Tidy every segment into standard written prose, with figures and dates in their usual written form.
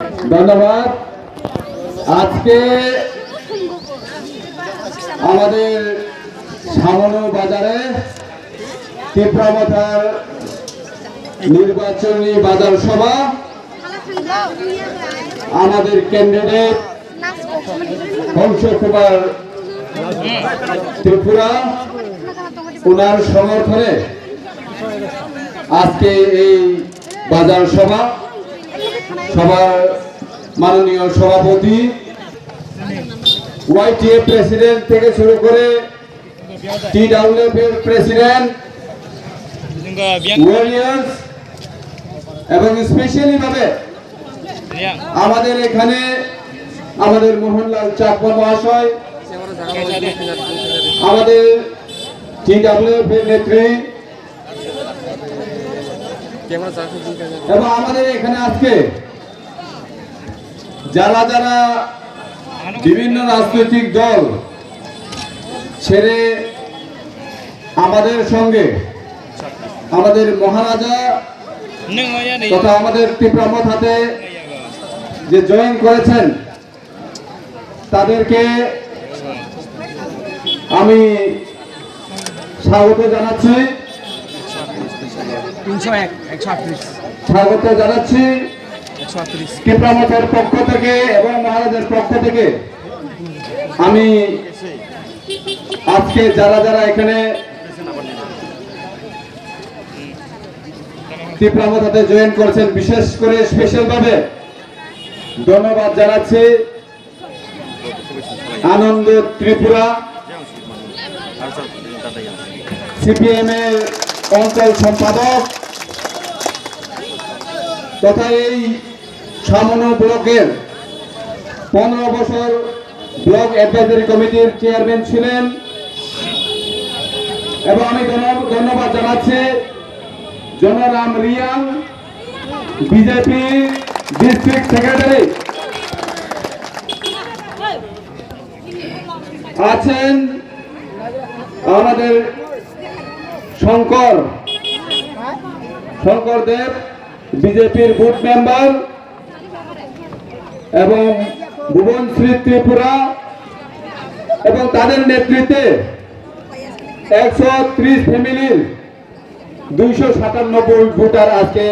ধন্যবাদ। আজকে আমাদের সামনো বাজারে তীব্রমথার নির্বাচনী বাজার সভা আমাদের ক্যান্ডিডেট হংস কুমার ত্রিপুরা ওনার সমর্থনে আজকে এই বাজার সভা সভার মাননীয় সভাপতি ওয়াইটিএ প্রেসিডেন্ট থেকে শুরু করে টিডব্লিউএফ এর প্রেসিডেন্ট ওয়ারিয়ার্স এবং স্পেশালি ভাবে আমাদের এখানে আমাদের মোহনলাল চাকমা মহাশয়, আমাদের টিডব্লিউএফ এর নেত্রী এবং আমাদের এখানে আজকে যারা যারা বিভিন্ন রাজনৈতিক দল ছেড়ে আমাদের সঙ্গে আমাদের মহারাজা তথা আমাদের তীব্রমথাতে যে জয়েন করেছেন তাদেরকে আমি স্বাগত জানাচ্ছি। স্বাগত জানাচ্ছি তীব্রমথার পক্ষ থেকে এবং মহারাজের পক্ষ থেকে। আমি আজকে যারা যারা এখানে তীব্রমথাতে জয়েন করেছেন বিশেষ করে স্পেশাল ভাবে ধন্যবাদ জানাচ্ছি আনন্দ ত্রিপুরা সিপিএম এর অঞ্চল সম্পাদক তথা এই সামনো ব্লকের 15 বছর ব্লক অ্যাডভাইজারি কমিটির চেয়ারম্যান ছিলেন। এবং আমি ধন্যবাদ জানাচ্ছি জনরাম রিয়াং, বিজেপি ডিস্ট্রিক্ট সেক্রেটারি আছেন, আমাদের শঙ্কর দেব বিজেপির বুথ মেম্বার এবং ভুবনশ্রী ত্রিপুরা এবং তাদের নেতৃত্বে 130 ফ্যামিলির 297 ভোটার আজকে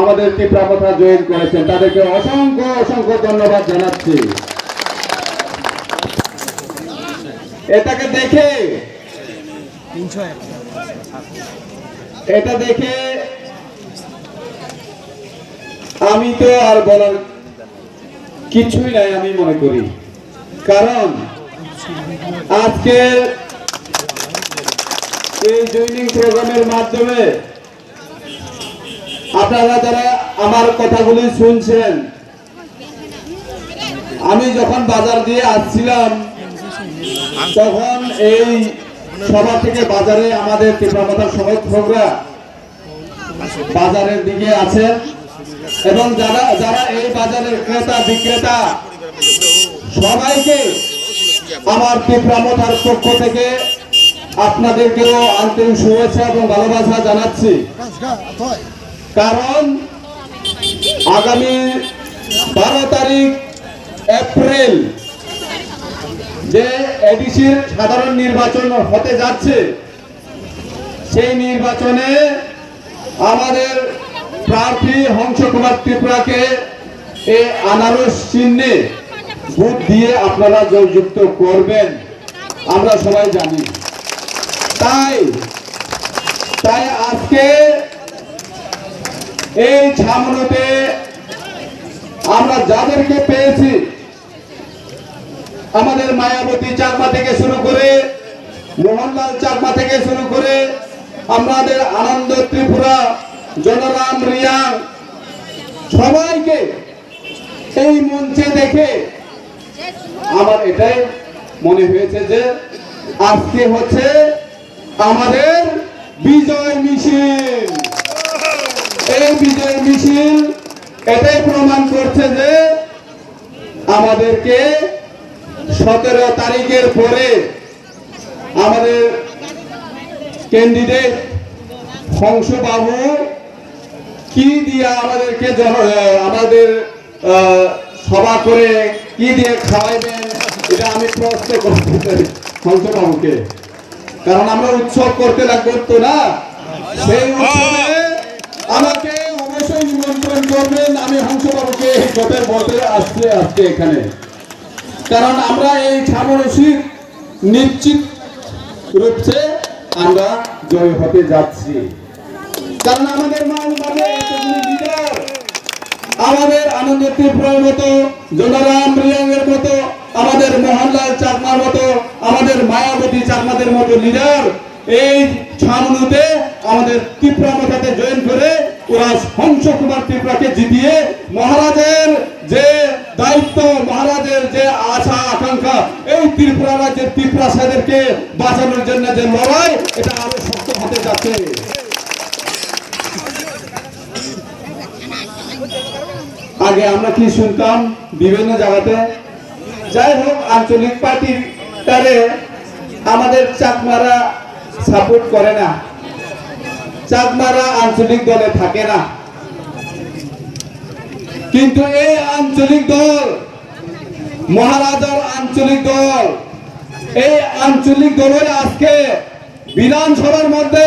আমাদের তীব্রমথা জয়েন করেছেন। তাদেরকে অসংখ্য অসংখ্য ধন্যবাদ জানাচ্ছি। এটা দেখে আমি তো আর বলার কিছুই নাই আমি মনে করি, কারণ আজকে এই জয়নিং প্রোগ্রামের মাধ্যমে আপনারা যারা আমার কথাগুলি শুনছেন, আমি যখন বাজার দিয়ে আসছিলাম তখন এই সভা থেকে বাজারে আমাদের তীব্রমথার সমর্থকরা বাজারের দিকে আছেন এবং যারা যারা এই বাজারের ক্রেতা বিক্রেতা সবাইকে আমার তীব্রমথার পক্ষ থেকে আপনাদেরকেও আন্তরিক শুভেচ্ছা এবং ভালোবাসা জানাচ্ছি। কারণ আগামী 12 তারিখ এপ্রিল যে এডিসির সাধারণ নির্বাচন হতে যাচ্ছে, সেই নির্বাচনে আমাদের প্রার্থী হংস কুমার ত্রিপুরাকে এই আনারস চিহ্নে ভোট দিয়ে আপনারা জয়যুক্ত করবেন, আমরা সবাই জানি। তাই আজকে এই ছামনোতে আমরা যাদেরকে পেয়েছি, আমাদের মায়াবতী চাকমা থেকে শুরু করে মোহনলাল চাকমা থেকে শুরু করে আমাদের আনন্দ ত্রিপুরা, জনরাম রিয়াং, সবাইকে এই মঞ্চে দেখে আমার এটাই মনে হয়েছে যে আজকে হচ্ছে আমাদের বিজয় মিছিল। এই বিজয় মিছিল এটাই প্রমাণ করছে যে আমাদেরকে 17 তারিখের পরে আমাদের ক্যান্ডিডেট হংসবাবু কি দিয়া আমাদেরকে আমাদের সভা করে কি দিয়ে খাওয়াইবেন, এটা আমি প্রশ্ন করতে চাই হংসবাবুকে। কারণ আমরা উৎসব করতে লাগবো তো না, সেই উৎসবে আমাকে অবশ্যই নিমন্ত্রণ করবেন। আমি হংসবাবুকে কথা বলতে আসছে আজকে এখানে, কারণ আমরা এই সামরসিক নিশ্চিত রূপে আমরা জয় হতে যাচ্ছি। কারণ আমাদের লিডার, আমাদের আনন্দ ত্রিপুরার মতো, জনারাম রিয়াংয়ের মতো, আমাদের মোহনলাল চাকমার মতো, আমাদের মায়াবতী চাকমাদের মতো লিডার এই ছামনুতে আমাদের ত্রিপুরা মাথাতে জয়েন করে ওরা হংস কুমার ত্রিপুরাকে জিতিয়ে মহারাজের যে দায়িত্ব, মহারাজের যে আশা আকাঙ্ক্ষা, এই ত্রিপুরা রাজ্যের ত্রিপুরাসাদেরকে বাঁচানোর জন্য যে লড়াই, এটা আরো শক্ত হতে যাচ্ছে। আগে আমরা কি শুনতাম বিভিন্ন জায়গাতে, যাই হোক আঞ্চলিক পার্টির তারে আমাদের চাকমারা সাপোর্ট করে না, চাকমারা আঞ্চলিক দলে থাকে না। কিন্তু এই আঞ্চলিক দল, মহারাজার আঞ্চলিক দল, এই আঞ্চলিক দলের আজকে বিধানসভার মধ্যে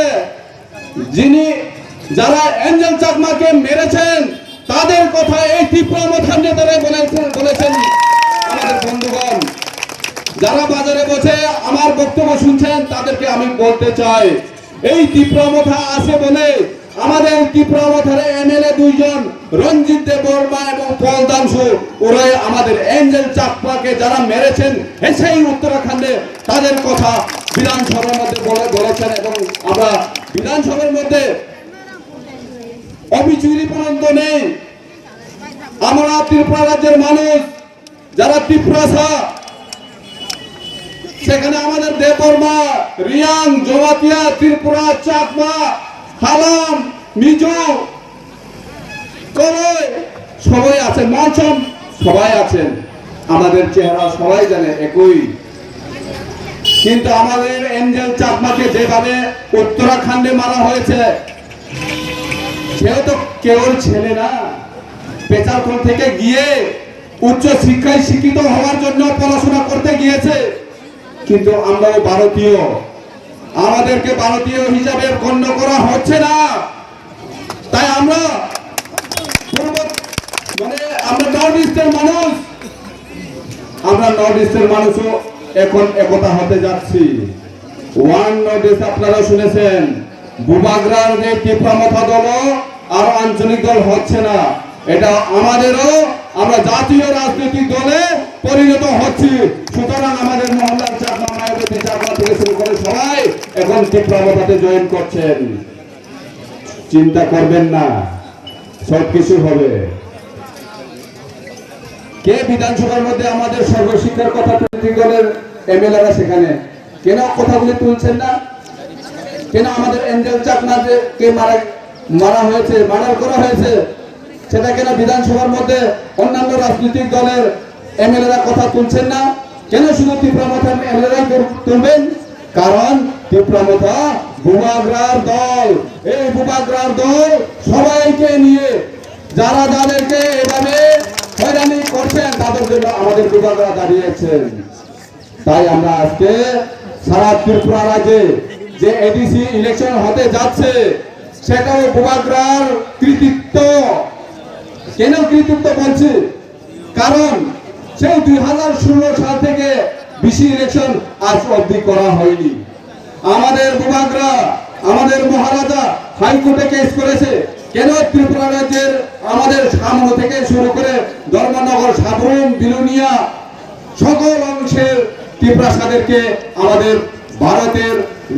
যারা এঞ্জেল চাকমাকে মেরেছেন তাদের কথা এই ত্রিপুরা মথার নেতারা বলেছেন। আমাদের বন্ধুগণ যারা বাজারে বসে আমার বক্তব্য শুনছেন তাদেরকে আমি বলতে চাই, এই ত্রিপুরা মথা আছে বলে আমাদের ত্রিপুরা মথার এমএলএ দুইজন রঞ্জিত দেব বর্মা এবং পল দামসু, ওরাই আমাদের এঞ্জেল চাকমাকে যারা মেরেছেন সেই উত্তরাখণ্ডে, তাদের কথা বিধানসভার মধ্যে বলেছেন। এবং আমরা বিধানসভার মধ্যে অবিচুরি পর্যন্ত নেই। আমরা ত্রিপুরা রাজ্যের মানুষ যারা ত্রিপুরাসা, সেখানে আমাদের দেববর্মা, রিয়াং, জমাতিয়া, ত্রিপুরা, চাকমা, হালাম, মিজো, করই সবাই আছেন, মঞ্চম সবাই আছেন। আমাদের চেহারা সবাই জানে একই, কিন্তু আমাদের এঞ্জেল চাকমাকে যেভাবে উত্তরাখণ্ডে মারা হয়েছে, সেও তো কেউ ছেলে না, পেচারকোল থেকে গিয়ে উচ্চ শিক্ষায় শিক্ষিত হওয়ার জন্য পড়াশোনা করতে গিয়েছে। কিন্তু আমরাও ভারতীয়, আমাদেরকে ভারতীয় হিসাবে গণ্য করা হচ্ছে না। তাই আমরা নর্থ ইস্টের মানুষ, আমরা নর্থ ইস্টের মানুষও এখন একতা হতে যাচ্ছি। ওয়ান নর্থ ইস্ট আপনারা শুনেছেন, বুবাগ্রার যে ত্রিপুরা মথা দল আর আঞ্চলিক দল হচ্ছে না, এটা আমাদেরও, আমরা জাতীয় রাজনৈতিক দলে পরিণত হচ্ছি। সুতরাং আমাদের মোহনলাল চাকমা, মায়াবতী চাকমা থেকে শুরু করে সবাই এখন ত্রিপুরা মথাতে জয়েন করছেন। চিন্তা করবেন না, সবকিছু হবে। কে বিধানসভার মধ্যে আমাদের সর্বশিক্ষার কথা দলের এমএলএরা সেখানে কেন কথাগুলি তুলছেন না? কেন আমাদের এঞ্জেল চাকমাকে কে মারা হয়েছে, মার্ডার করা হয়েছে, সেটা কেন বিধানসভার মধ্যে অন্যান্য রাজনৈতিক দলের এমএলএরা কথা তুলছেন না? কেন শুধু ত্রিপুরা মথার এমএলএরাই তুলবেন? কারণ ত্রিপুরা মথা বুবাগ্রার দল, এই বুবাগ্রার দল সবাইকে নিয়ে যারা যাদেরকে এভাবে হয়রানি করছেন তাদের জন্য আমাদের বুবাগ্রা দাঁড়িয়েছেন। তাই আমরা আজকে সারা ত্রিপুরা রাজ্যে যে এডিসি ইলেকশন হতে যাচ্ছে, সেটাও বুবাগ্রার কৃতিত্ব। কেন কৃতিত্ব বলছি? কারণ সেই 2016 সাল থেকে বিসি ইলেকশন আজ অবধি করা হয়নি। আমাদের বুবাগ্রা, আমাদের মহারাজা হাইকোর্টে কেস করেছে। কেন ত্রিপুরা রাজ্যের আমাদের সামনে থেকে শুরু করে ধর্মনগর, সাবরুম, বিলুনিয়া সকল অংশের ত্রিপুরাসাদেরকে আমাদের ভারতের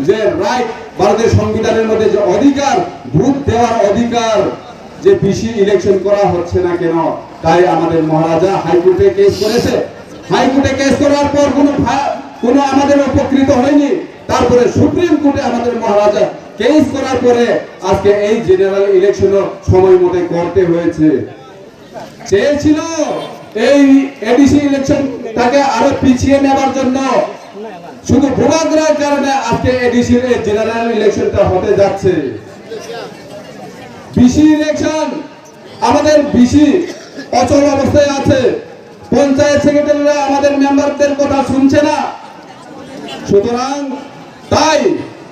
যে রাইট, ভারতের সংবিধানের মধ্যে যে অধিকার, ভোট দেওয়ার অধিকার, যে বিসি ইলেকশন করা হচ্ছে না কেন? তাই আমাদের মহারাজা হাইকোর্টে কেস করেছে। হাইকোর্টে কেস করার পর কোনো আমাদের উপকৃত হয়নি। তারপরে সুপ্রিম কোর্টে আমাদের মহারাজা কেস করার পরে আজকে এই জেনারেল ইলেকশন সময় মতো করতে হয়েছে। চেয়েছিল এই এডিসি ইলেকশন তাকে আরো পিছিয়ে নেবার জন্য, শুধু ভূভাগ্রার কারণে আজকে এডিসি জেনারেল ইলেকশনটা হতে যাচ্ছে। বিসি ইলেকশন, আমাদের বিসি অচল অবস্থায় আছে। পঞ্চায়েত সেক্রেটারিরা আমাদের মেম্বারদের কথা শুনছে না। সুতরাং তাই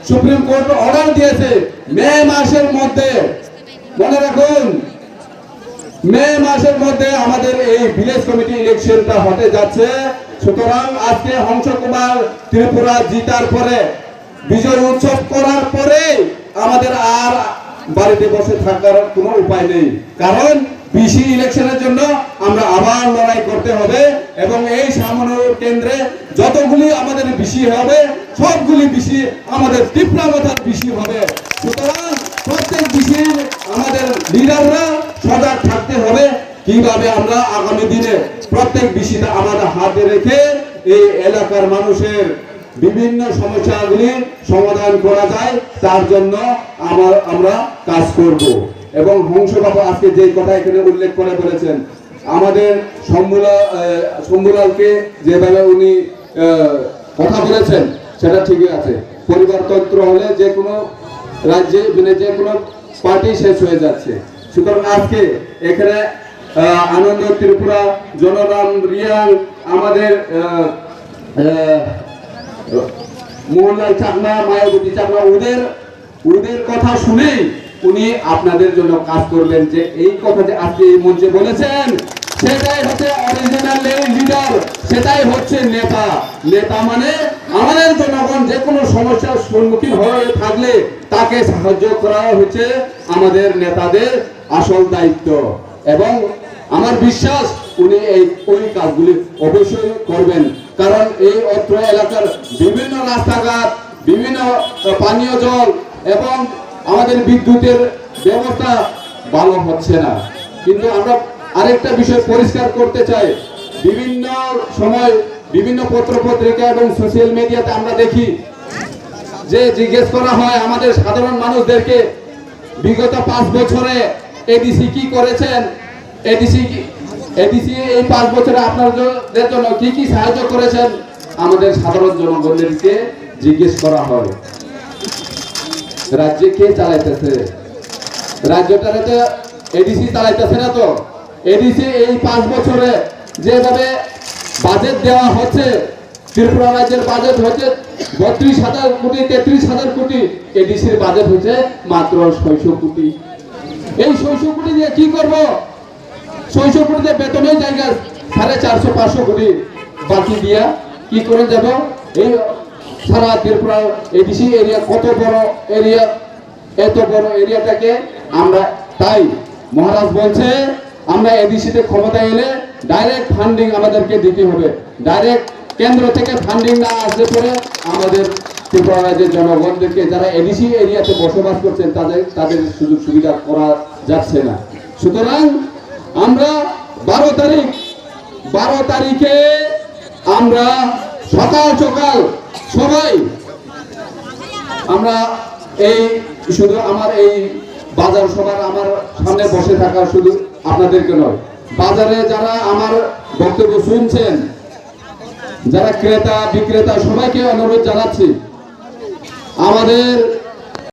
সুপ্রিম কোর্ট অর্ডার দিয়েছে মে মাসের মধ্যে, মনে রাখুন, মে মাসের মধ্যে আমাদের এই ভিলেজ কমিটি ইলেকশনটা হতে যাচ্ছে। সুতরাং আজকে হংস কুমার ত্রিপুরা জিতার পরে, বিজয় উৎসব করার পরে আমাদের আর বাড়িতে বসে থাকার কোনো উপায় নেই। কারণ বিসি ইলেকশনের জন্য আমরা আবার লড়াই করতে হবে এবং এই সামনের কেন্দ্রে যতগুলি আমাদের বিসি হবে সবগুলি বিসি আমাদের তীব্রতার বিসি হবে। সুতরাং প্রত্যেক বিসির আমাদের লিডাররা সজাগ থাকতে হবে কিভাবে আমরা আগামী দিনে প্রত্যেক বিসিটা আমাদের হাতে রেখে এই এলাকার মানুষের বিভিন্ন সমস্যাগুলি সমাধান করা যায়, তার জন্য আমরা কাজ করব। এবং হংস বাবু আজকে যে কথা এখানে উল্লেখ করে বলেছেন, আমাদের শম্ভুলালকে যেভাবে উনি কথা বলেছেন সেটা ঠিকই আছে। পরিবারতন্ত্র হলে যে কোনো রাজ্যে মানে যে কোনো পার্টি শেষ হয়ে যাচ্ছে। সুতরাং আজকে এখানে আনন্দ ত্রিপুরা, জনরাম রিয়াং, আমাদের মোহনলাল চাকমা, মায়াবতী চাকমা, ওদের কথা শুনেই উনি আপনাদের জন্য কাজ করবেন। যে এই কথা যে আজকে এই মঞ্চে বলেছেন সেটাই হচ্ছে অরিজিনাল লিডার, সেটাই হচ্ছে নেতা। নেতা মানে আমাদের জনগণ যে কোনো সমস্যার সম্মুখীন হয়ে থাকলে তাকে সাহায্য করা হচ্ছে আমাদের নেতাদের আসল দায়িত্ব। এবং আমার বিশ্বাস উনি ওই কাজগুলি অবশ্যই করবেন। কারণ এই অত্র এলাকার বিভিন্ন রাস্তাঘাট, বিভিন্ন পানীয় জল এবং আমাদের বিদ্যুতের ব্যবস্থা ভালো হচ্ছে না। কিন্তু আমরা আরেকটা বিষয় পরিষ্কার করতে চাই, বিভিন্ন সময় বিভিন্ন পত্র পত্রিকা এবং সোশ্যাল মিডিয়াতে আমরা দেখি যে জিজ্ঞেস করা হয় আমাদের সাধারণ মানুষদেরকে বিগত 5 বছরে এডিসি কি করেছেন, এডিসি এই 5 বছরে আপনাদের জন্য কি কি সাহায্য করেছেন। আমাদের সাধারণ জনগণদেরকে জিজ্ঞেস করা হয় রাজ্যে কে চালাইতেছে, রাজ্যটারে তো এডিসি চালাইতেছে না। তো এডিসি এই 5 বছরে যেভাবে বাজেট দেওয়া হচ্ছে, ত্রিপুরা রাজ্যের বাজেট হচ্ছে 32,000 কোটি, 33,000 কোটি, এডিসির বাজেট হচ্ছে মাত্র 600 কোটি। এই 600 কোটি দিয়ে কি করব? 600 কোটি দিয়ে বেতনের জায়গা 450-500 কোটি বাকি দিয়া কি করে যাব? এই সারা ত্রিপুরা এডিসি এরিয়া কত বড় এরিয়া, এত বড় এরিয়াটাকে আমরা, তাই মহারাজ বলছে আমরা এডিসিতে ক্ষমতা এলে ডাইরেক্ট ফান্ডিং আমাদেরকে দিতে হবে। ডাইরেক্ট কেন্দ্র থেকে ফান্ডিং না আসলে পরে আমাদের ত্রিপুরা রাজ্যের জনগণদেরকে যারা এডিসি এরিয়াতে বসবাস করছেন তাদের সুযোগ সুবিধা করা যাচ্ছে না। সুতরাং আমরা 12 তারিখে আমরা সকাল সবাই আমরা এই শুধু আমার এই বাজার সভার আমার সামনে বসে থাকা শুধু আপনাদেরকে নয়, বাজারে যারা আমার বক্তব্য শুনছেন, যারা ক্রেতা বিক্রেতা, সবাইকে অনুরোধ জানাচ্ছি আমাদের